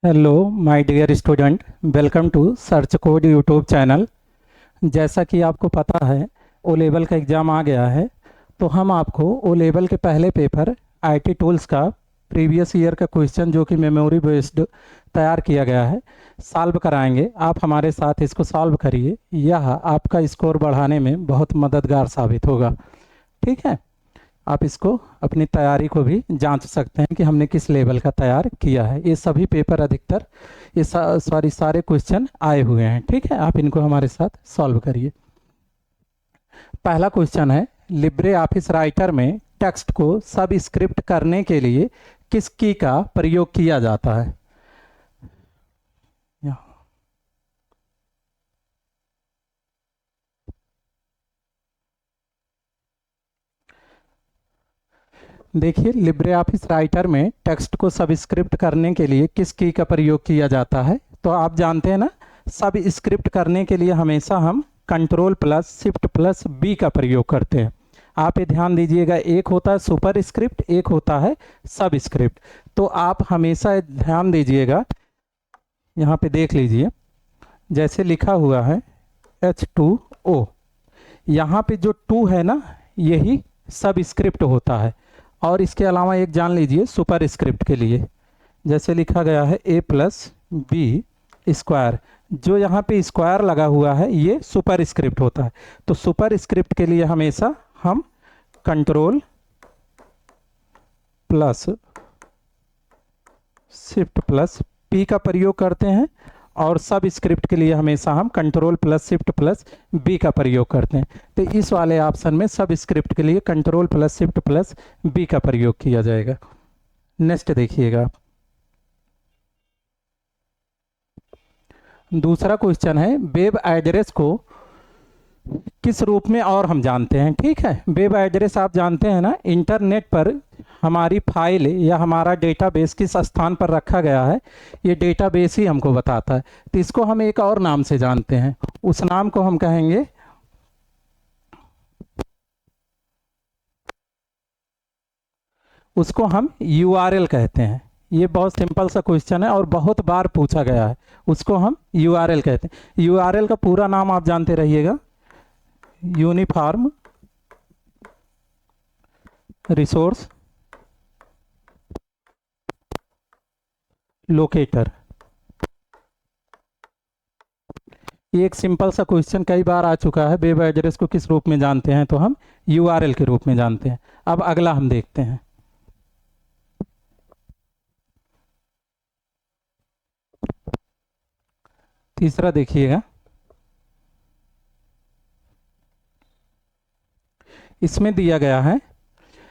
Hello my dear student, welcome to search code YouTube channel. जैसा कि आपको पता है, ओ लेवल का एग्ज़ाम आ गया है। तो हम आपको ओ लेवल के पहले पेपर आईटी टूल्स का प्रीवियस ईयर का क्वेश्चन जो कि मेमोरी बेस्ड तैयार किया गया है, सॉल्व कराएंगे। आप हमारे साथ इसको सॉल्व करिए, यह आपका स्कोर बढ़ाने में बहुत मददगार साबित होगा। ठीक है, आप इसको अपनी तैयारी को भी जांच सकते हैं कि हमने किस लेवल का तैयार किया है। ये सभी पेपर अधिकतर ये सॉरी सारे क्वेश्चन आए हुए हैं। ठीक है, आप इनको हमारे साथ सॉल्व करिए। पहला क्वेश्चन है, लिब्रे ऑफिस राइटर में टेक्स्ट को सब स्क्रिप्ट करने के लिए किस की का प्रयोग किया जाता है? देखिए, लिब्रे ऑफिस राइटर में टेक्स्ट को सबस्क्रिप्ट करने के लिए किस की का प्रयोग किया जाता है? तो आप जानते हैं ना, सब स्क्रिप्ट करने के लिए हमेशा हम control plus shift plus B का प्रयोग करते हैं। आप ये ध्यान दीजिएगा, एक होता है सुपर स्क्रिप्ट, एक होता है सब स्क्रिप्ट। तो आप हमेशा ध्यान दीजिएगा, यहाँ पे देख लीजिए, जैसे लिखा हुआ है H2O, यहाँ पे जो टू है ना, यही सब स्क्रिप्ट होता है। और इसके अलावा एक जान लीजिए सुपर स्क्रिप्ट के लिए, जैसे लिखा गया है ए प्लस बी स्क्वायर, जो यहाँ पे स्क्वायर लगा हुआ है ये सुपर स्क्रिप्ट होता है। तो सुपर स्क्रिप्ट के लिए हमेशा हम control plus shift plus P का प्रयोग करते हैं, और सब स्क्रिप्ट के लिए हमेशा हम control plus shift plus B का प्रयोग करते हैं। तो इस वाले ऑप्शन में सब स्क्रिप्ट के लिए control plus shift plus B का प्रयोग किया जाएगा। नेक्स्ट देखिएगा, दूसरा क्वेश्चन है, वेब एड्रेस को किस रूप में और हम जानते हैं? ठीक है, वेब एड्रेस आप जानते हैं ना, इंटरनेट पर हमारी फाइल या हमारा डेटाबेस किस स्थान पर रखा गया है, ये डेटाबेस ही हमको बताता है। तो इसको हम एक और नाम से जानते हैं, उस नाम को हम कहेंगे, उसको हम यूआरएल कहते हैं। ये बहुत सिंपल सा क्वेश्चन है और बहुत बार पूछा गया है। उसको हम यूआरएल कहते हैं। यूआरएल का पूरा नाम आप जानते रहिएगा, यूनिफॉर्म रिसोर्स लोकेटर। ये एक सिंपल सा क्वेश्चन कई बार आ चुका है, वेब एड्रेस को किस रूप में जानते हैं? तो हम यूआरएल के रूप में जानते हैं। अब अगला हम देखते हैं, तीसरा देखिएगा, इसमें दिया गया है,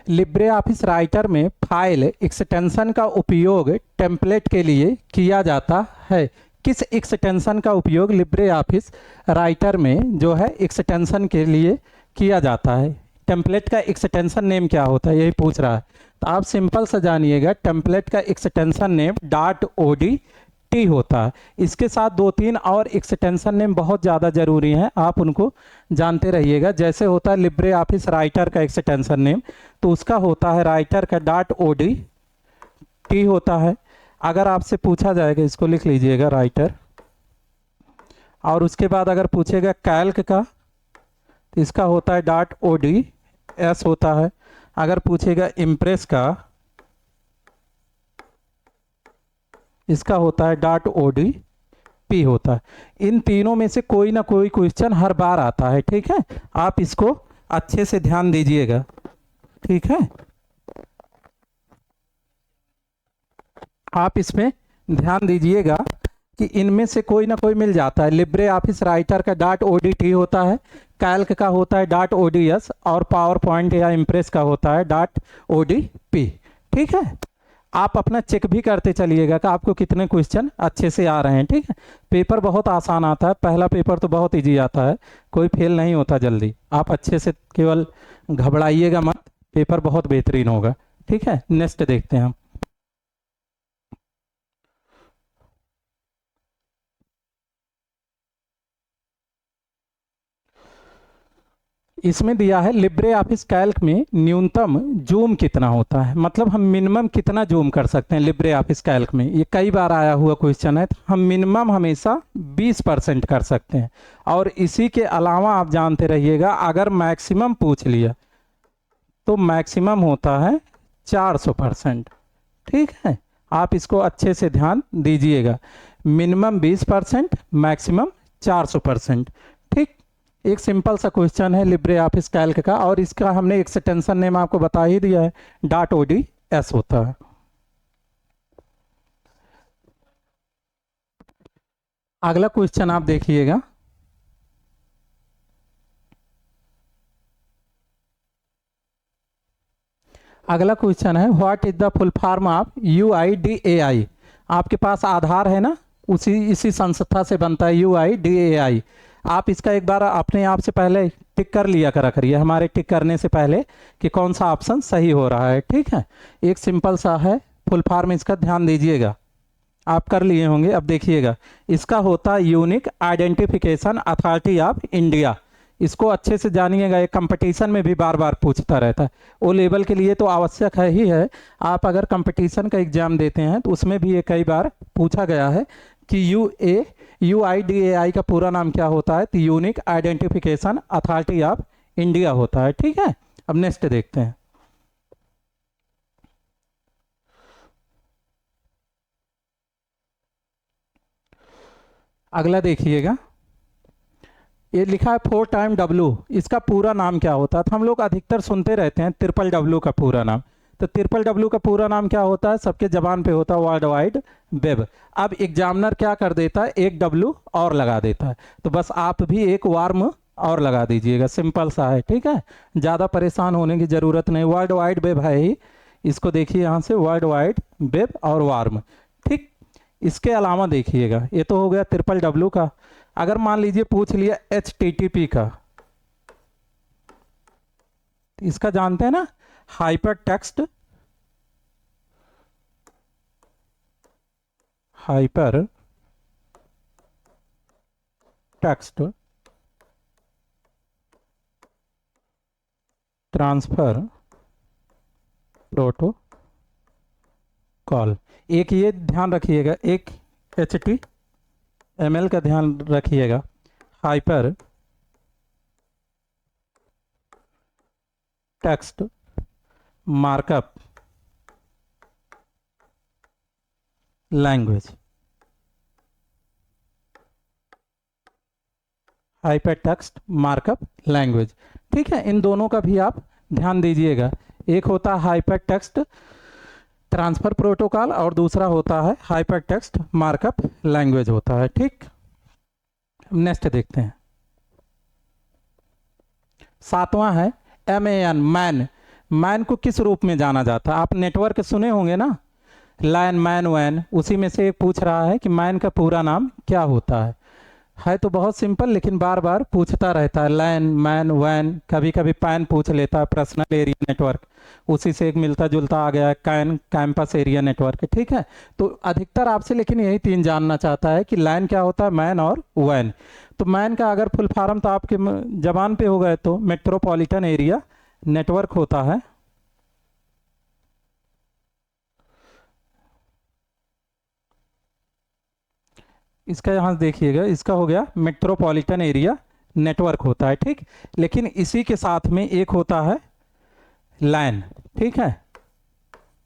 लिब्रे ऑफिस राइटर में फाइल एक्सटेंशन का उपयोग टेम्पलेट के लिए किया जाता है। किस एक्सटेंशन का उपयोग लिब्रे ऑफिस राइटर में जो है एक्सटेंशन के लिए किया जाता है? टेम्पलेट का एक्सटेंशन नेम क्या होता है, यही पूछ रहा है। तो आप सिंपल सा जानिएगा, टेम्पलेट का extension name dot O D T होता है। इसके साथ दो तीन और एक्सटेंशन नेम बहुत ज़्यादा ज़रूरी हैं, आप उनको जानते रहिएगा। जैसे होता है लिब्रे ऑफिस राइटर का एक्सटेंशन नेम, तो उसका होता है राइटर का डॉट ओ डी टी होता है। अगर आपसे पूछा जाएगा, इसको लिख लीजिएगा राइटर, और उसके बाद अगर पूछेगा कैल्क का, तो इसका होता है डॉट ओ डी एस होता है। अगर पूछेगा इम्प्रेस का, इसका होता है डॉट ओ डी पी होता है। इन तीनों में से कोई ना कोई क्वेश्चन हर बार आता है। ठीक है, आप इसको अच्छे से ध्यान दीजिएगा। ठीक है, आप इसमें ध्यान दीजिएगा कि इनमें से कोई ना कोई मिल जाता है। लिब्रे ऑफिस राइटर का डॉट ओ डी टी होता है, कैल्क का होता है डॉट ओ डी एस, और पावर पॉइंट या इम्प्रेस का होता है डॉट ओ डी पी। ठीक है, आप अपना चेक भी करते चलिएगा कि आपको कितने क्वेश्चन अच्छे से आ रहे हैं। ठीक है, पेपर बहुत आसान आता है, पहला पेपर तो बहुत इजी आता है, कोई फेल नहीं होता जल्दी। आप अच्छे से केवल घबराइएगा मत, पेपर बहुत बेहतरीन होगा। ठीक है, नेक्स्ट देखते हैं हम। इसमें दिया है लिब्रे ऑफिस कैल्क में न्यूनतम जूम कितना होता है, मतलब हम मिनिमम कितना जूम कर सकते हैं लिब्रे ऑफिस कैल्क में। ये कई बार आया हुआ क्वेश्चन है, तो हम मिनिमम हमेशा 20% कर सकते हैं। और इसी के अलावा आप जानते रहिएगा, अगर मैक्सिमम पूछ लिया तो मैक्सिमम होता है 400%। ठीक है, आप इसको अच्छे से ध्यान दीजिएगा। Minimum 20%, maximum 400%। ठीक, एक सिंपल सा क्वेश्चन है लिब्रे ऑफिस कैल्क का, और इसका हमने एक्सटेंशन नेम आपको बता ही दिया है, .ods होता है। अगला क्वेश्चन आप देखिएगा, अगला क्वेश्चन है what is the full form of UIDAI। आपके पास आधार है ना, इसी संस्था से बनता है UIDAI। आप इसका एक बार अपने आप से पहले टिक कर लिया करिए, हमारे टिक करने से पहले, कि कौन सा ऑप्शन सही हो रहा है। ठीक है, एक सिंपल सा है फुल फॉर्म, इसका ध्यान दीजिएगा। आप कर लिए होंगे, अब देखिएगा। इसका होता है unique identification authority of India. इसको अच्छे से जानिएगा, ये कंपटीशन में भी बार बार पूछता रहता है। ओ लेवल के लिए तो आवश्यक है ही है। आप अगर कंपटीशन का एग्जाम देते हैं तो उसमें भी ये कई बार पूछा गया है कि UIDAI का पूरा नाम क्या होता है, तो unique identification authority of India होता है। ठीक है, अब नेक्स्ट देखते हैं। अगला देखिएगा, ये लिखा है 4 टाइम W। इसका पूरा नाम क्या होता है, तो हम लोग अधिकतर सुनते रहते हैं ट्रिपल W का पूरा नाम। तो ट्रिपल W का पूरा नाम क्या होता है, सबके जबान पे होता है वर्ल्ड वाइड वेब। अब एग्जामिनर क्या कर देता है, एक W और लगा देता है, तो बस आप भी एक वार्म और लगा दीजिएगा, सिंपल सा है। ठीक है, ज़्यादा परेशान होने की ज़रूरत नहीं, वर्ल्ड वाइड वेब है ही। इसको देखिए यहाँ से, वर्ल्ड वाइड वेब और वार्म। ठीक, इसके अलावा देखिएगा, ये तो हो गया ट्रिपल W का। अगर मान लीजिए पूछ लिया HTTP का, इसका जानते हैं ना, हाइपर टेक्स्ट ट्रांसफर प्रोटोकॉल। एक ये ध्यान रखिएगा, एक HTML का ध्यान रखिएगा, hyper text markup language, hyper text markup language. ठीक है, इन दोनों का भी आप ध्यान दीजिएगा। एक होता है हाइपर टेक्स्ट ट्रांसफर प्रोटोकॉल और दूसरा होता है हाइपर टेक्स्ट मार्कअप लैंग्वेज होता है। ठीक, नेक्स्ट देखते हैं। 7वां है MAN, मैन। मैन को किस रूप में जाना जाता है, आप नेटवर्क सुने होंगे ना, लैन मैन वैन, उसी में से एक पूछ रहा है कि मैन का पूरा नाम क्या होता है तो बहुत सिंपल, लेकिन बार बार पूछता रहता है, लैन मैन वैन, कभी कभी पैन पूछ लेता है, पर्सनल एरिया नेटवर्क, उसी से एक मिलता जुलता आ गया कैन, कैंपस एरिया नेटवर्क। ठीक है, तो अधिकतर आपसे लेकिन यही 3 जानना चाहता है कि लैन क्या होता है, मैन और वैन। तो मैन का अगर फुल फॉर्म तो आपके जबान पे हो गए तो मेट्रोपॉलिटन एरिया नेटवर्क होता है। इसका यहाँ देखिएगा, इसका हो गया मेट्रोपॉलिटन एरिया नेटवर्क होता है। ठीक, लेकिन इसी के साथ में एक होता है लैन। ठीक है,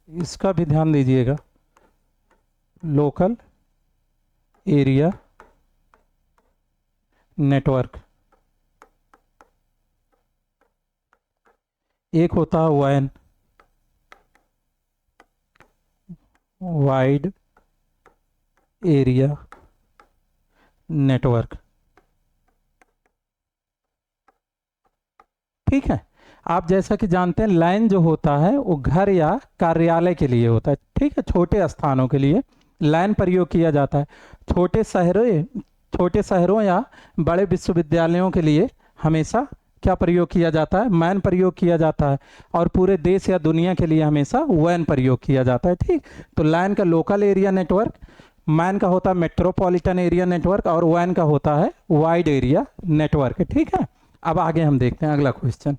इसका भी ध्यान दीजिएगा, लोकल एरिया नेटवर्क। एक होता है वैन, वाइड एरिया नेटवर्क। ठीक है, आप जैसा कि जानते हैं लैन जो होता है वो घर या कार्यालय के लिए होता है। ठीक है, छोटे स्थानों के लिए लैन प्रयोग किया जाता है। छोटे शहरों या बड़े विश्वविद्यालयों के लिए हमेशा क्या प्रयोग किया जाता है, मैन प्रयोग किया जाता है। और पूरे देश या दुनिया के लिए हमेशा वैन प्रयोग किया जाता है। ठीक, तो लैन का लोकल एरिया नेटवर्क, मैन का होता है मेट्रोपॉलिटन एरिया नेटवर्क और वैन का होता है वाइड एरिया नेटवर्क। ठीक है, अब आगे हम देखते हैं अगला क्वेश्चन।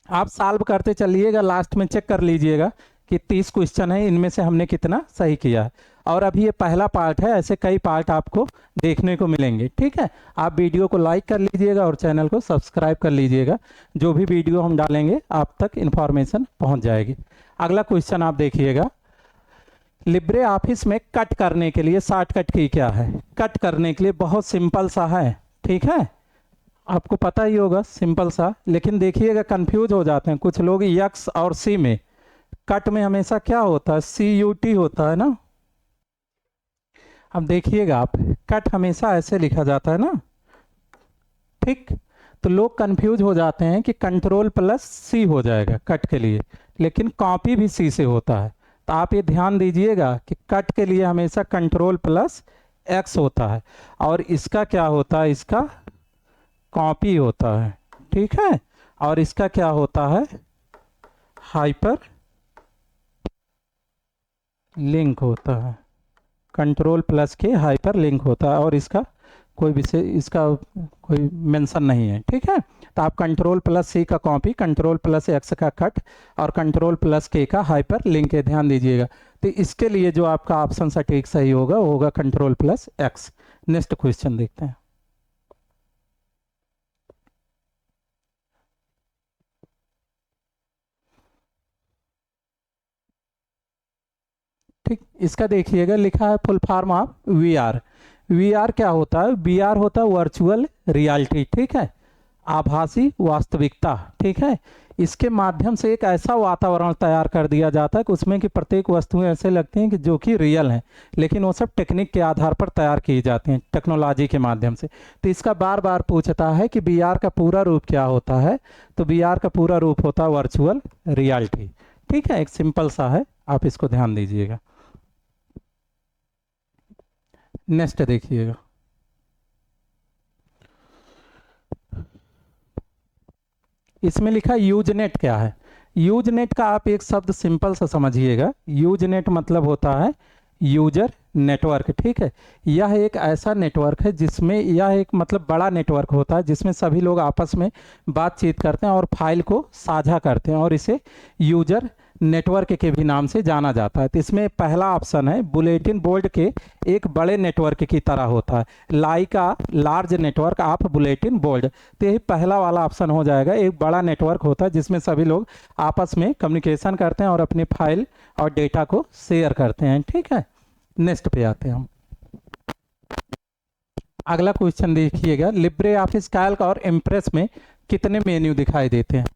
आप सॉल्व करते चलिएगा, लास्ट में चेक कर लीजिएगा कि 30 क्वेश्चन है, इनमें से हमने कितना सही किया है। और अभी ये पहला पार्ट है, ऐसे कई पार्ट आपको देखने को मिलेंगे। ठीक है, आप वीडियो को लाइक कर लीजिएगा और चैनल को सब्सक्राइब कर लीजिएगा, जो भी वीडियो हम डालेंगे आप तक इन्फॉर्मेशन पहुंच जाएगी। अगला क्वेश्चन आप देखिएगा, लिब्रे ऑफिस में कट करने के लिए शॉर्टकट की क्या है? कट करने के लिए बहुत सिंपल सा है, ठीक है, आपको पता ही होगा, सिंपल सा। लेकिन देखिएगा कंफ्यूज हो जाते हैं कुछ लोग यक्स और सी में। कट में हमेशा क्या होता है? CUT होता है ना। अब देखिएगा आप, कट हमेशा ऐसे लिखा जाता है ना, ठीक। तो लोग कंफ्यूज हो जाते हैं कि Ctrl+C हो जाएगा कट के लिए, लेकिन कॉपी भी C से होता है। तो आप ये ध्यान दीजिएगा कि कट के लिए हमेशा Ctrl+X होता है, और इसका क्या होता है? इसका कॉपी होता है, ठीक है। और इसका क्या होता है? हाइपर लिंक होता है। Ctrl+K हाइपर लिंक होता है, और इसका कोई विषय, इसका कोई मेंशन नहीं है, ठीक है। तो आप Ctrl+C का कॉपी, Ctrl+X का कट और Ctrl+K का हाइपर लिंक है, ध्यान दीजिएगा। तो इसके लिए जो आपका ऑप्शन सटीक सही होगा वो होगा Ctrl+X। नेक्स्ट क्वेश्चन देखते हैं। ठीक, इसका देखिएगा, लिखा है full form of VR। VR क्या होता है? VR होता है वर्चुअल रियलिटी, ठीक है, आभासी वास्तविकता, ठीक है। इसके माध्यम से एक ऐसा वातावरण तैयार कर दिया जाता है कि उसमें कि प्रत्येक वस्तुएं ऐसे लगती हैं कि जो कि रियल हैं, लेकिन वो सब टेक्निक के आधार पर तैयार की जाती हैं, टेक्नोलॉजी के माध्यम से। तो इसका बार बार पूछता है कि VR का पूरा रूप क्या होता है? तो VR का पूरा रूप होता है वर्चुअल रियलिटी, ठीक है। एक सिंपल सा है, आप इसको ध्यान दीजिएगा। नेक्स्ट देखिएगा, इसमें लिखा यूजनेट क्या है? यूजनेट का आप एक शब्द सिंपल सा समझिएगा। यूजनेट मतलब होता है यूजर नेटवर्क, ठीक है। यह एक ऐसा नेटवर्क है जिसमें, यह एक मतलब बड़ा नेटवर्क होता है जिसमें सभी लोग आपस में बातचीत करते हैं और फाइल को साझा करते हैं, और इसे यूजर नेटवर्क के भी नाम से जाना जाता है। तो इसमें पहला ऑप्शन है बुलेटिन बोर्ड के एक बड़े नेटवर्क की तरह होता है, like a large network of bulletin board. तो यही पहला वाला ऑप्शन हो जाएगा, एक बड़ा नेटवर्क होता है जिसमें सभी लोग आपस में कम्युनिकेशन करते हैं और अपनी फाइल और डेटा को शेयर करते हैं, ठीक है। नेक्स्ट पे आते हैं हम। अगला क्वेश्चन देखिएगा, लिब्रे ऑफिस कैल्क और इम्प्रेस में कितने मेन्यू दिखाई देते हैं?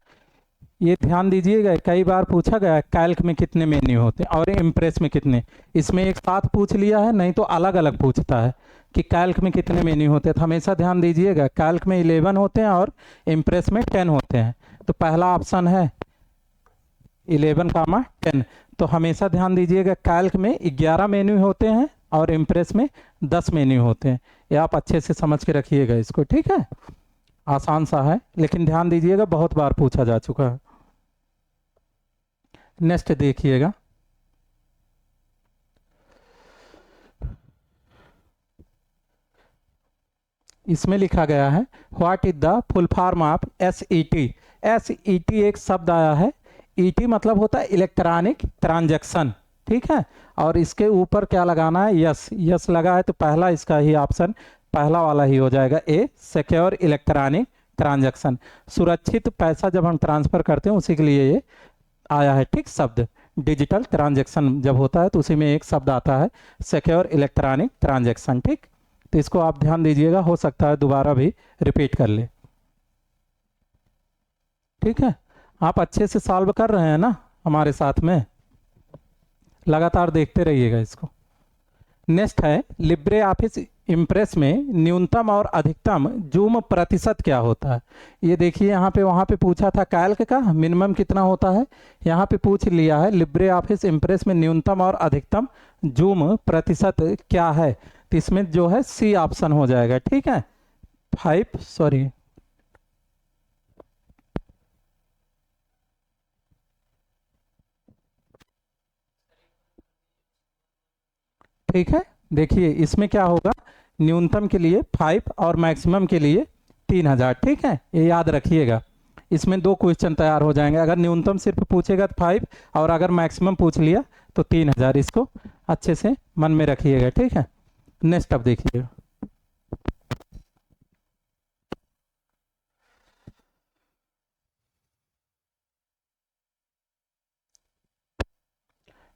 ये ध्यान दीजिएगा, कई बार पूछा गया कैल्क में कितने मेन्यू होते हैं और इम्प्रेस में कितने। इसमें एक साथ पूछ लिया है, नहीं तो अलग अलग पूछता है कि कैल्क में कितने मेन्यू होते हैं। तो हमेशा ध्यान दीजिएगा, कैल्क में 11 होते हैं और इम्प्रेस में 10 होते हैं। तो पहला ऑप्शन है 11, 10। तो हमेशा ध्यान दीजिएगा, कैल्क में 11 मेन्यू होते हैं और इम्प्रेस में 10 मेन्यू होते हैं। ये आप अच्छे से समझ के रखिएगा इसको, ठीक है। आसान सा है, लेकिन ध्यान दीजिएगा बहुत बार पूछा जा चुका है। नेक्स्ट देखिएगा, इसमें लिखा गया है what is the full form of SET। SET एक शब्द आया है, ET मतलब होता है इलेक्ट्रॉनिक ट्रांजैक्शन, ठीक है। और इसके ऊपर क्या लगाना है? यस। यस लगा है तो पहला इसका ही ऑप्शन, पहला वाला ही हो जाएगा ए, सिक्योर इलेक्ट्रॉनिक ट्रांजैक्शन। सुरक्षित पैसा जब हम ट्रांसफर करते हैं उसी के लिए ये आया है, ठीक। शब्द डिजिटल ट्रांजैक्शन जब होता है तो उसी में एक शब्द आता है सिक्योर इलेक्ट्रॉनिक ट्रांजैक्शन, ठीक। तो इसको आप ध्यान दीजिएगा, हो सकता है दोबारा भी रिपीट कर ले, ठीक है। आप अच्छे से सॉल्व कर रहे हैं ना हमारे साथ में, लगातार देखते रहिएगा इसको। नेक्स्ट है लिब्रे ऑफिस इम्प्रेस में न्यूनतम और अधिकतम जूम प्रतिशत क्या होता है? ये देखिए, यहाँ पे वहाँ पे पूछा था कैल्क का मिनिमम कितना होता है, यहाँ पे पूछ लिया है लिब्रे ऑफिस इम्प्रेस में न्यूनतम और अधिकतम जूम प्रतिशत क्या है। तो इसमें जो है C ऑप्शन हो जाएगा, ठीक है। 5 सॉरी ठीक है। देखिए इसमें क्या होगा, न्यूनतम के लिए 5 और मैक्सिमम के लिए 3000, ठीक है, ये याद रखिएगा। इसमें 2 क्वेश्चन तैयार हो जाएंगे, अगर न्यूनतम सिर्फ पूछेगा तो 5 और अगर मैक्सिमम पूछ लिया तो 3000। इसको अच्छे से मन में रखिएगा, ठीक है। नेक्स्ट अब देखिएगा,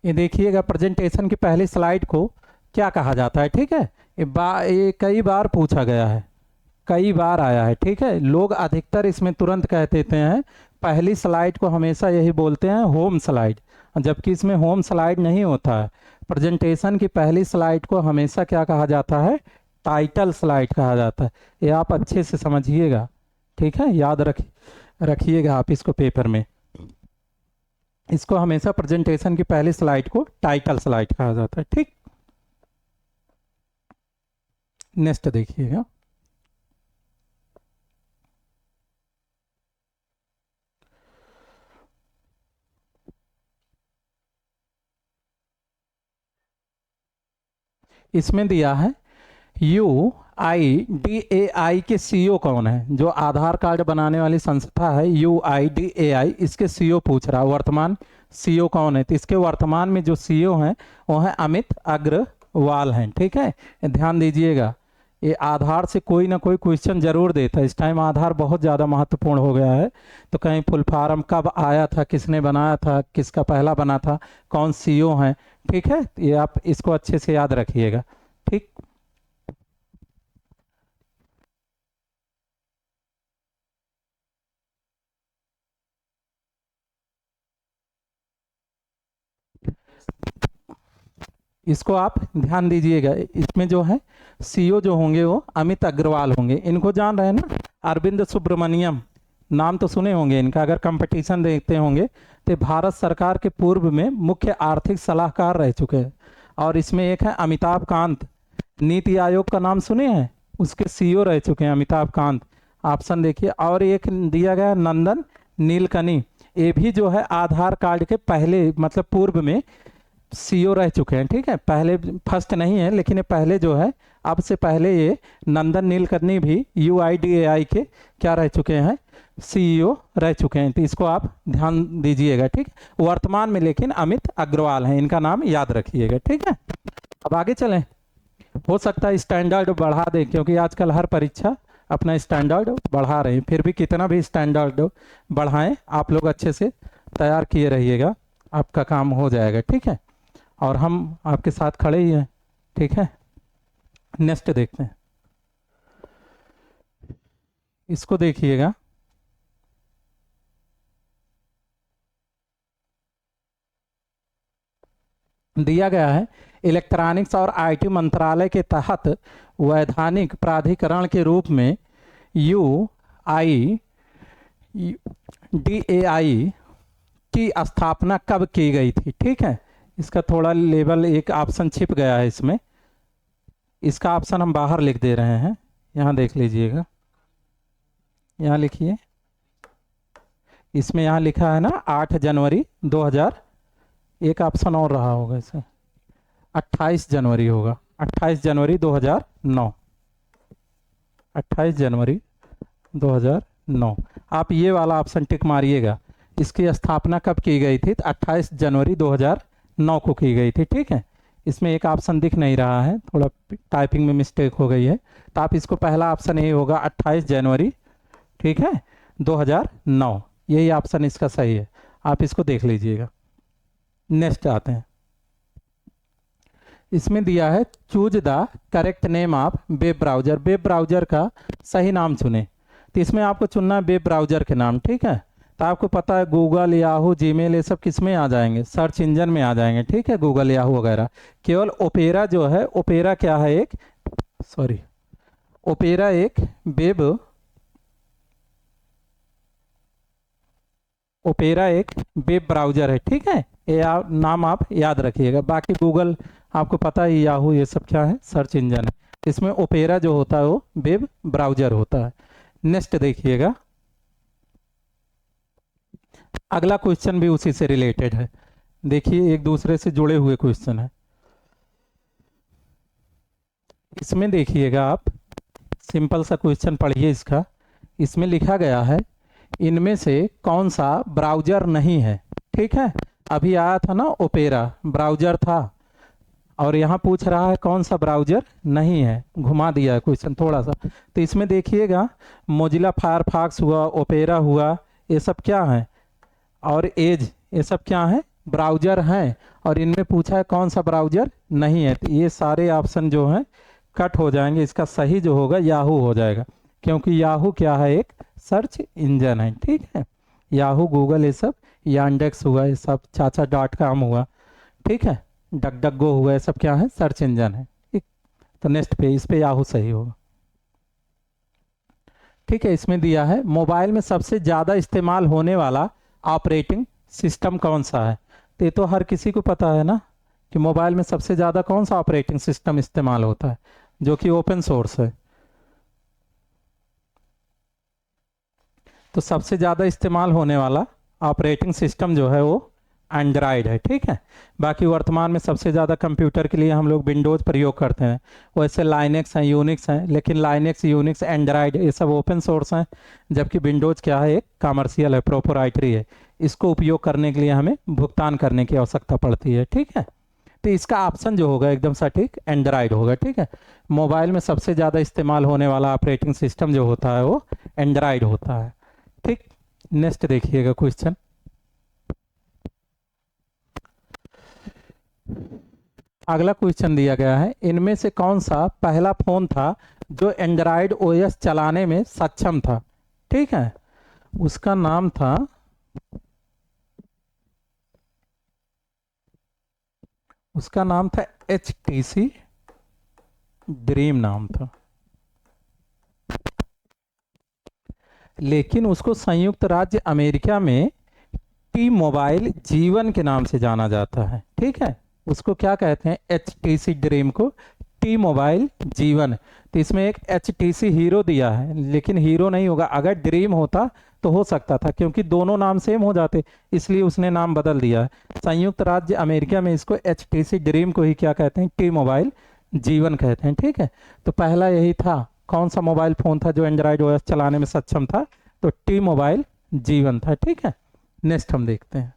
ये देखिएगा प्रेजेंटेशन की पहली स्लाइड को क्या कहा जाता है, ठीक है। ये कई बार पूछा गया है, कई बार आया है, ठीक है। लोग अधिकतर इसमें तुरंत कह देते हैं, पहली स्लाइड को हमेशा यही बोलते हैं होम स्लाइड, जबकि इसमें होम स्लाइड नहीं होता है। प्रेजेंटेशन की पहली स्लाइड को हमेशा क्या कहा जाता है, टाइटल स्लाइड कहा जाता है। ये आप अच्छे से समझिएगा, ठीक है, याद रखिएगा आप इसको पेपर में। इसको हमेशा प्रेजेंटेशन की पहली स्लाइड को टाइटल स्लाइड कहा जाता है, ठीक। नेक्स्ट देखिएगा, इसमें दिया है UIDAI के सीईओ कौन है। जो आधार कार्ड बनाने वाली संस्था है UIDAI, इसके सीईओ पूछ रहा है, वर्तमान सीईओ कौन है। तो इसके वर्तमान में जो सीईओ हैं वो है अमित अग्रवाल हैं, ठीक है। ध्यान दीजिएगा, ये आधार से कोई ना कोई क्वेश्चन जरूर देता है। इस टाइम आधार बहुत ज़्यादा महत्वपूर्ण हो गया है। तो कहीं फुल फार्म कब आया था, किसने बनाया था, किसका पहला बना था, कौन सीईओ हैं, ठीक है। ये आप इसको अच्छे से याद रखिएगा, ठीक। इसको आप ध्यान दीजिएगा, इसमें जो है सीईओ जो होंगे वो अमित अग्रवाल होंगे। इनको जान रहे हैं ना, अरविंद सुब्रमण्यम, नाम तो सुने होंगे इनका, अगर कंपटीशन देखते होंगे तो भारत सरकार के पूर्व में मुख्य आर्थिक सलाहकार रह चुके हैं। और इसमें एक है अमिताभ कांत, नीति आयोग का नाम सुने हैं, उसके सीईओ रह चुके हैं अमिताभ कांत। ऑप्शन देखिए, और एक दिया गया नंदन नीलकनी, ये भी जो है आधार कार्ड के पहले मतलब पूर्व में सीईओ रह चुके हैं, ठीक है। पहले फर्स्ट नहीं है, लेकिन ये पहले जो है, अब से पहले ये नंदन नीलकर्णी भी UIDAI के क्या रह चुके हैं, सीईओ रह चुके हैं। तो इसको आप ध्यान दीजिएगा, ठीक। वर्तमान में लेकिन अमित अग्रवाल हैं, इनका नाम याद रखिएगा, ठीक है। अब आगे चलें, हो सकता है स्टैंडर्ड बढ़ा दें, क्योंकि आजकल हर परीक्षा अपना स्टैंडर्ड बढ़ा रहे हैं। फिर भी कितना भी स्टैंडर्ड बढ़ाएं, आप लोग अच्छे से तैयार किए रहिएगा, आपका काम हो जाएगा, ठीक है। और हम आपके साथ खड़े ही हैं, ठीक है। नेक्स्ट देखते हैं, इसको देखिएगा, दिया गया है इलेक्ट्रॉनिक्स और आईटी मंत्रालय के तहत वैधानिक प्राधिकरण के रूप में UIDAI की स्थापना कब की गई थी, ठीक है। इसका थोड़ा लेवल एक ऑप्शन छिप गया है इसमें, इसका ऑप्शन हम बाहर लिख दे रहे हैं, यहाँ देख लीजिएगा, यहाँ लिखिए, इसमें यहाँ लिखा है ना 8 जनवरी 2000, एक ऑप्शन और रहा होगा इसे, 28 जनवरी होगा, 28 जनवरी 2009, 28 जनवरी 2009। आप ये वाला ऑप्शन टिक मारिएगा, इसकी स्थापना कब की गई थी, तो 28 जनवरी 2009 को की गई थी, ठीक है। इसमें एक ऑप्शन दिख नहीं रहा है, थोड़ा टाइपिंग में मिस्टेक हो गई है, तो आप इसको पहला ऑप्शन ये होगा 28 जनवरी, ठीक है, 2009, यही ऑप्शन इसका सही है, आप इसको देख लीजिएगा। नेक्स्ट आते हैं, इसमें दिया है choose the correct name of web browser. Web browser का सही नाम चुने, तो इसमें आपको चुनना है वेब ब्राउजर के नाम, ठीक है। तो आपको पता है गूगल, याहू, जीमेल, ये सब किस में आ जाएंगे, सर्च इंजन में आ जाएंगे, ठीक है, गूगल, याहू वगैरह। केवल ओपेरा जो है, ओपेरा क्या है, एक ओपेरा एक वेब, ओपेरा एक वेब ब्राउजर है, ठीक है। ये नाम आप याद रखिएगा। बाकी गूगल आपको पता है, याहू, ये सब क्या है, सर्च इंजन है। इसमें ओपेरा जो होता है वो वेब ब्राउजर होता है। नेक्स्ट देखिएगा, अगला क्वेश्चन भी उसी से रिलेटेड है, देखिए एक दूसरे से जुड़े हुए क्वेश्चन है। इसमें देखिएगा आप, सिंपल सा क्वेश्चन पढ़िए इसका, इसमें लिखा गया है इनमें से कौन सा ब्राउज़र नहीं है। ठीक है, अभी आया था ना ओपेरा, ब्राउज़र था, और यहाँ पूछ रहा है कौन सा ब्राउज़र नहीं है, घुमा दिया है क्वेश्चन थोड़ा सा। तो इसमें देखिएगा मोजिला फायरफॉक्स हुआ, ओपेरा हुआ, ये सब क्या है, और एज, ये सब क्या है, ब्राउज़र हैं, और इनमें पूछा है कौन सा ब्राउज़र नहीं है। तो ये सारे ऑप्शन जो हैं कट हो जाएंगे, इसका सही जो होगा याहू हो जाएगा, क्योंकि याहू क्या है, एक सर्च इंजन है। ठीक है, याहू, गूगल, ये सब, यांडेक्स हुआ, ये सब चाचा डॉट कॉम हुआ, ठीक है, डक डक गो हुआ, ये सब क्या है, सर्च इंजन है। ठीक, तो नेक्स्ट पे इस पे याहू सही होगा। ठीक है, इसमें दिया है मोबाइल में सबसे ज़्यादा इस्तेमाल होने वाला ऑपरेटिंग सिस्टम कौन सा है। तो ये तो हर किसी को पता है ना कि मोबाइल में सबसे ज़्यादा कौन सा ऑपरेटिंग सिस्टम इस्तेमाल होता है, जो कि ओपन सोर्स है। तो सबसे ज़्यादा इस्तेमाल होने वाला ऑपरेटिंग सिस्टम जो है वो एंड्रॉयड है। ठीक है, बाकी वर्तमान में सबसे ज़्यादा कंप्यूटर के लिए हम लोग विंडोज़ प्रयोग करते हैं, वैसे लाइनेक्स हैं, यूनिक्स हैं, लेकिन लाइनेक्स, यूनिक्स, एंड्रॉयड ये सब ओपन सोर्स हैं, जबकि विंडोज़ क्या है, एक कमर्शियल है, प्रोप्राइटरी है, इसको उपयोग करने के लिए हमें भुगतान करने की आवश्यकता पड़ती है। ठीक है, तो इसका ऑप्शन जो होगा एकदम सटीक एंड्रॉयड होगा। ठीक है, मोबाइल में सबसे ज़्यादा इस्तेमाल होने वाला ऑपरेटिंग सिस्टम जो होता है वो एंड्रॉयड होता है। ठीक, नेक्स्ट देखिएगा क्वेश्चन। अगला क्वेश्चन दिया गया है इनमें से कौन सा पहला फोन था जो एंड्रॉयड ओएस चलाने में सक्षम था। ठीक है, उसका नाम था, उसका नाम था HTC ड्रीम नाम था, लेकिन उसको संयुक्त राज्य अमेरिका में टी मोबाइल जीवन के नाम से जाना जाता है। ठीक है, उसको क्या कहते हैं, HTC ड्रीम को टी मोबाइल जीवन। तो इसमें एक HTC हीरो दिया है, लेकिन हीरो नहीं होगा, अगर ड्रीम होता तो हो सकता था, क्योंकि दोनों नाम सेम हो जाते, इसलिए उसने नाम बदल दिया है। संयुक्त राज्य अमेरिका में इसको HTC ड्रीम को ही क्या कहते हैं, टी मोबाइल जीवन कहते हैं। ठीक है, तो पहला यही था, कौन सा मोबाइल फ़ोन था जो एंड्रॉयड ओएस चलाने में सक्षम था, तो टी मोबाइल जीवन था। ठीक है, नेक्स्ट हम देखते हैं,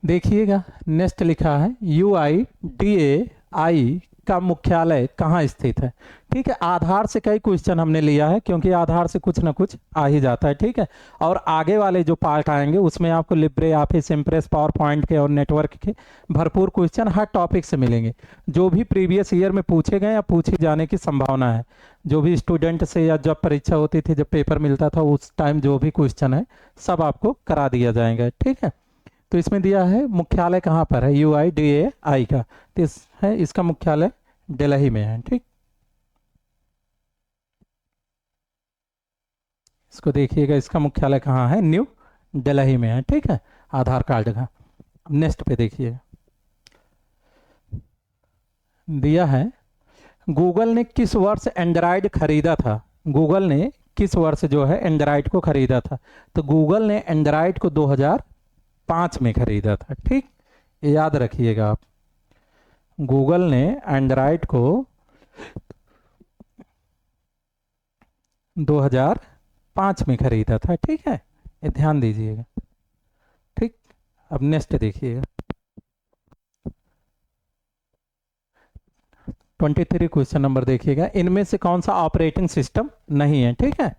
देखिएगा नेक्स्ट लिखा है UIDAI का मुख्यालय कहाँ स्थित है। ठीक है, आधार से कई क्वेश्चन हमने लिया है, क्योंकि आधार से कुछ ना कुछ आ ही जाता है। ठीक है, और आगे वाले जो पार्ट आएंगे उसमें आपको Libre Office, impress, power point के और नेटवर्क के भरपूर क्वेश्चन हर टॉपिक से मिलेंगे, जो भी प्रीवियस ईयर में पूछे गए या पूछे जाने की संभावना है। जो भी स्टूडेंट से या जब परीक्षा होती थी, जब पेपर मिलता था, उस टाइम जो भी क्वेश्चन है सब आपको करा दिया जाएगा। ठीक है, तो इसमें दिया है मुख्यालय कहाँ पर है, UIDAI का, तो है इसका मुख्यालय दिल्ली में है। ठीक, इसको देखिएगा, इसका मुख्यालय कहाँ है, न्यू दिल्ली में है। ठीक है, आधार कार्ड का। नेक्स्ट पे देखिए, दिया है गूगल ने किस वर्ष एंड्रॉयड खरीदा था। गूगल ने किस वर्ष जो है एंड्रॉयड को खरीदा था, तो गूगल ने एंड्रॉयड को 2005 में खरीदा था। ठीक, ये याद रखिएगा आप, गूगल ने एंड्रॉयड को 2005 में खरीदा था। ठीक है, ये ध्यान दीजिएगा। ठीक, अब नेक्स्ट देखिएगा, 23 क्वेश्चन नंबर देखिएगा, इनमें से कौन सा ऑपरेटिंग सिस्टम नहीं है। ठीक है,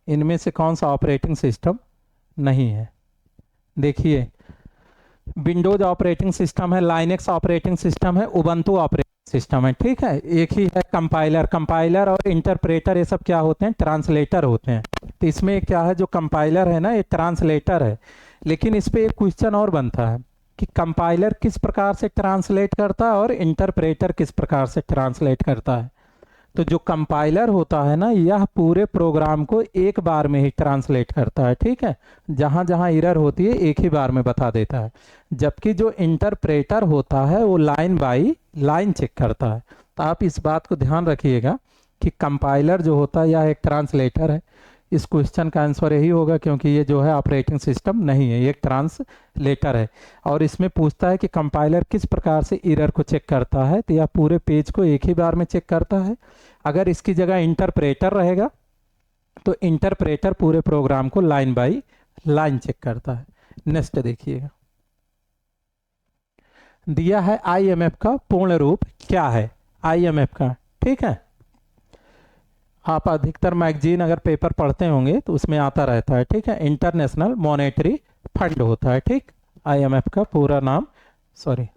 इनमें से कौन सा ऑपरेटिंग सिस्टम नहीं है, देखिए विंडोज ऑपरेटिंग सिस्टम है, लाइनेक्स ऑपरेटिंग सिस्टम है, उबंटू ऑपरेटिंग सिस्टम है। ठीक है, एक ही है कंपाइलर। कंपाइलर और इंटरप्रेटर ये सब क्या होते हैं, ट्रांसलेटर होते हैं। तो इसमें क्या है, जो कंपाइलर है ना, ये ट्रांसलेटर है, लेकिन इस पर एक क्वेश्चन और बनता है कि कंपाइलर किस प्रकार से ट्रांसलेट करता है और इंटरप्रेटर किस प्रकार से ट्रांसलेट करता है। तो जो कंपाइलर होता है ना, यह पूरे प्रोग्राम को एक बार में ही ट्रांसलेट करता है। ठीक है, जहाँ जहाँ एरर होती है एक ही बार में बता देता है, जबकि जो इंटरप्रेटर होता है वो लाइन बाई लाइन चेक करता है। तो आप इस बात को ध्यान रखिएगा कि कंपाइलर जो होता है यह एक ट्रांसलेटर है, इस क्वेश्चन का आंसर यही होगा, क्योंकि ये जो है ऑपरेटिंग सिस्टम नहीं है, ये एक ट्रांसलेटर है। और इसमें पूछता है कि कंपाइलर किस प्रकार से एरर को चेक करता है, तो यह पूरे पेज को एक ही बार में चेक करता है। अगर इसकी जगह इंटरप्रेटर रहेगा तो इंटरप्रेटर पूरे प्रोग्राम को लाइन बाय लाइन चेक करता है। नेक्स्ट देखिएगा, दिया है आईएमएफ का पूर्ण रूप क्या है, आईएमएफ का, ठीक है। आप अधिकतर मैगजीन अगर पेपर पढ़ते होंगे तो उसमें आता रहता है, ठीक है। इंटरनेशनल मॉनेटरी फंड होता है, ठीक। आईएमएफ का पूरा नाम, सॉरी,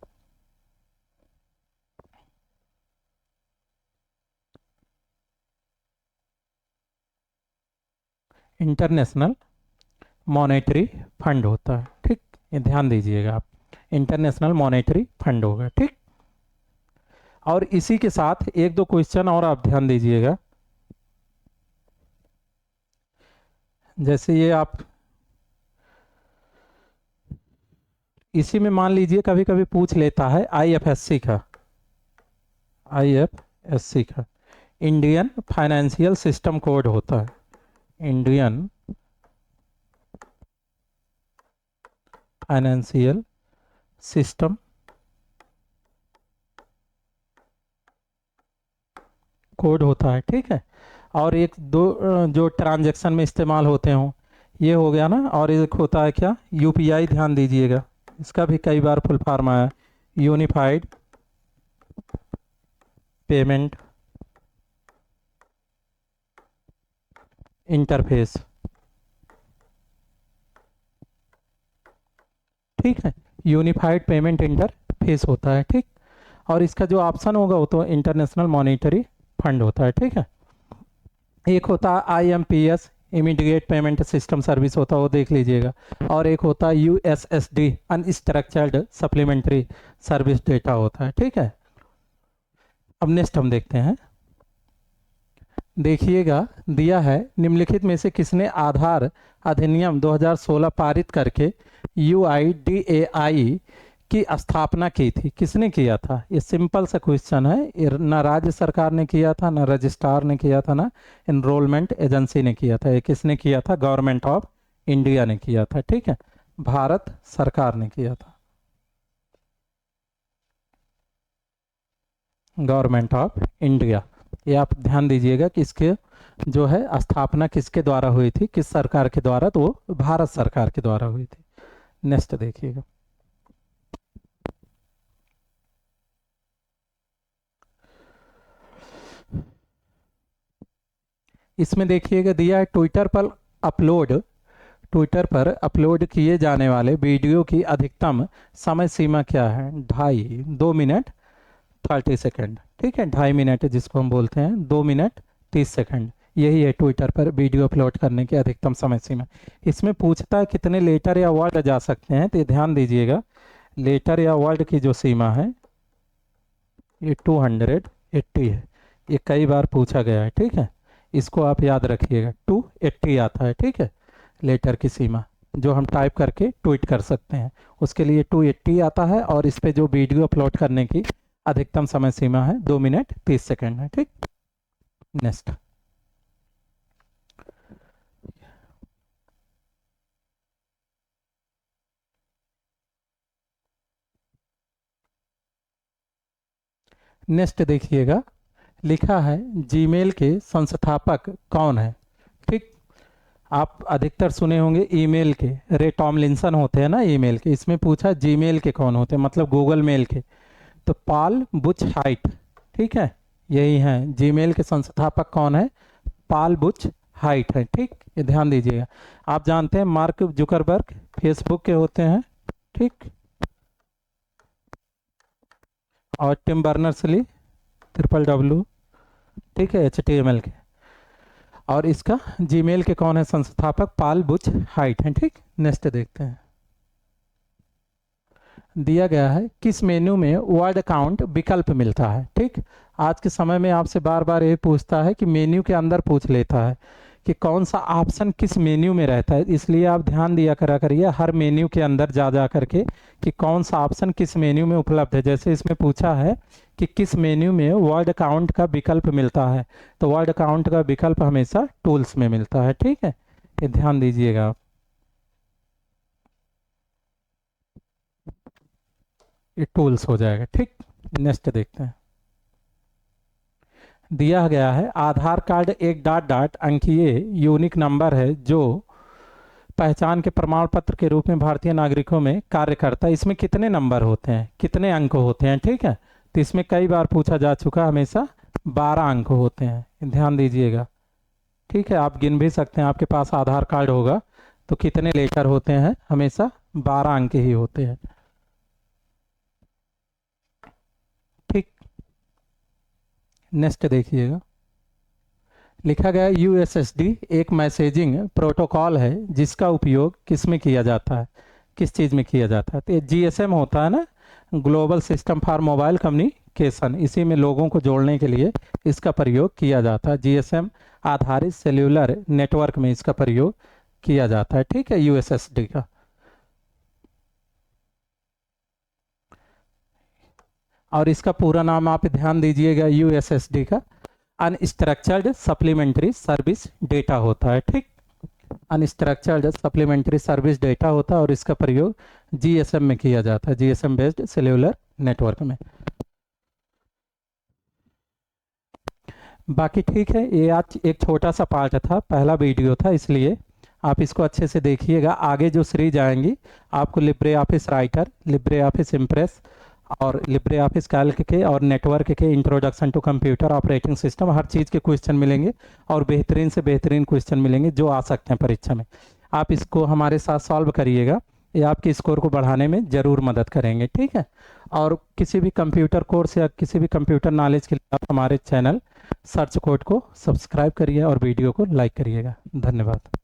इंटरनेशनल मॉनेटरी फंड होता है, ठीक। ये ध्यान दीजिएगा आप, इंटरनेशनल मॉनेटरी फंड होगा, ठीक। और इसी के साथ एक दो क्वेश्चन और आप ध्यान दीजिएगा, जैसे ये आप इसी में मान लीजिए कभी कभी पूछ लेता है आईएफएससी का, आईएफएससी का इंडियन फाइनेंशियल सिस्टम कोड होता है, इंडियन फाइनेंशियल सिस्टम कोड होता है, ठीक है। और एक दो जो ट्रांजैक्शन में इस्तेमाल होते हों, ये हो गया ना। और एक होता है क्या, यूपीआई, ध्यान दीजिएगा, इसका भी कई बार फुल फॉर्म आया, यूनिफाइड पेमेंट इंटरफेस, ठीक है। यूनिफाइड पेमेंट इंटरफेस होता है, ठीक। और इसका जो ऑप्शन होगा वो तो इंटरनेशनल मॉनेटरी फंड होता है, ठीक है। एक होता है IMPS, immediate payment system service होता है, वो देख लीजिएगा। और एक होता है USSD, unstructured supplementary service data होता है, ठीक है। अब नेक्स्ट हम देखते हैं, देखिएगा दिया है निम्नलिखित में से किसने आधार अधिनियम 2016 पारित करके यूआईडीएआई की स्थापना की थी, किसने किया था। ये सिंपल सा क्वेश्चन है, ये ना राज्य सरकार ने किया था, ना रजिस्ट्रार ने किया था, ना एनरोलमेंट एजेंसी ने किया था, ये किसने किया था, गवर्नमेंट ऑफ इंडिया ने किया था, ठीक है। भारत सरकार ने किया था, गवर्नमेंट ऑफ इंडिया। ये आप ध्यान दीजिएगा कि इसके जो है स्थापना किसके द्वारा हुई थी, किस सरकार के द्वारा, तो वो भारत सरकार के द्वारा हुई थी। नेक्स्ट देखिएगा, इसमें देखिएगा दिया है ट्विटर पर अपलोड किए जाने वाले वीडियो की अधिकतम समय सीमा क्या है, 2 मिनट 30 सेकंड, ठीक है। 2.5 मिनट जिसको हम बोलते हैं, 2 मिनट 30 सेकंड, यही है ट्विटर पर वीडियो अपलोड करने की अधिकतम समय सीमा। इसमें पूछता है कितने लेटर या वर्ड जा सकते हैं, तो ये ध्यान दीजिएगा, लेटर या वर्ड की जो सीमा है ये 280 है, ये कई बार पूछा गया है, ठीक है। इसको आप याद रखिएगा, 280 आता है, ठीक है, लेटर की सीमा जो हम टाइप करके ट्वीट कर सकते हैं, उसके लिए 280 आता है। और इस पे जो वीडियो अपलोड करने की अधिकतम समय सीमा है 2 मिनट 30 सेकंड है, ठीक। नेक्स्ट, नेक्स्ट देखिएगा, लिखा है जीमेल के संस्थापक कौन है, ठीक। आप अधिकतर सुने होंगे ईमेल के, रे टॉमलिंसन होते हैं ना ईमेल के, इसमें पूछा जीमेल के कौन होते हैं, मतलब गूगल मेल के, तो पॉल बुच हाइट, ठीक है, यही है। जीमेल के संस्थापक कौन है, पॉल बुच हाइट है, ठीक। ये ध्यान दीजिएगा। आप जानते हैं मार्क जुकरबर्ग फेसबुक के होते हैं, ठीक। और टिम बर्नर्स ली WWW, ठीक है, HTML के। और इसका जीमेल के कौन है संस्थापक, पॉल बुच हाइट है, ठीक। नेक्स्ट देखते हैं, दिया गया है किस मेन्यू में वर्ड काउंट विकल्प मिलता है, ठीक। आज के समय में आपसे बार बार ये पूछता है कि मेन्यू के अंदर पूछ लेता है कि कौन सा ऑप्शन किस मेन्यू में रहता है, इसलिए आप ध्यान दिया करिए हर मेन्यू के अंदर जा करके कि कौन सा ऑप्शन किस मेन्यू में उपलब्ध है। जैसे इसमें पूछा है कि किस मेन्यू में वर्ड काउंट का विकल्प मिलता है, तो वर्ड काउंट का विकल्प हमेशा टूल्स में मिलता है। ठीक है, ये ध्यान दीजिएगा आप। ये टूल्स हो जाएगा। ठीक, नेक्स्ट देखते हैं। दिया गया है आधार कार्ड एक डॉट डॉट अंकीय यूनिक नंबर है जो पहचान के प्रमाण पत्र के रूप में भारतीय नागरिकों में कार्य करता है। इसमें कितने नंबर होते हैं, कितने अंक होते हैं? ठीक है, तो इसमें कई बार पूछा जा चुका, हमेशा 12 अंक होते हैं, ध्यान दीजिएगा। ठीक है, आप गिन भी सकते हैं, आपके पास आधार कार्ड होगा तो कितने लेटर होते हैं, हमेशा 12 अंक ही होते हैं। ठीक, नेक्स्ट देखिएगा। लिखा गया यूएसएसडी एक मैसेजिंग प्रोटोकॉल है जिसका उपयोग किस में किया जाता है, किस चीज़ में किया जाता है? तो ये जीएसएम होता है ना, global system for mobile communication, इसी में लोगों को जोड़ने के लिए इसका प्रयोग किया जाता है। जीएसएम आधारित सेल्यूलर नेटवर्क में इसका प्रयोग किया जाता है। ठीक है, यूएसएसडी का। और इसका पूरा नाम आप ध्यान दीजिएगा, यूएसएसडी का अनस्ट्रक्चर्ड सप्लीमेंट्री सर्विस डेटा होता है। ठीक, अनस्ट्रक्चर्ड सप्लीमेंट्री सर्विस डेटा होता है और इसका प्रयोग जीएसएम में किया जाता है, जीएसएम बेस्ड सेल्यूलर नेटवर्क में। बाकी ठीक है, ये आज एक छोटा सा पार्ट था, पहला वीडियो था, इसलिए आप इसको अच्छे से देखिएगा। आगे जो सीरीज आएंगी आपको Libre Office Writer, Libre Office Impress और लिब्रे ऑफिस कैल्क के और नेटवर्क के introduction to computer operating system, हर चीज़ के क्वेश्चन मिलेंगे और बेहतरीन से बेहतरीन क्वेश्चन मिलेंगे जो आ सकते हैं परीक्षा में। आप इसको हमारे साथ सॉल्व करिएगा, ये आपके स्कोर को बढ़ाने में ज़रूर मदद करेंगे। ठीक है, और किसी भी कंप्यूटर कोर्स या किसी भी कंप्यूटर नॉलेज के लिए आप हमारे चैनल सर्च कोड को सब्सक्राइब करिए और वीडियो को लाइक करिएगा। धन्यवाद।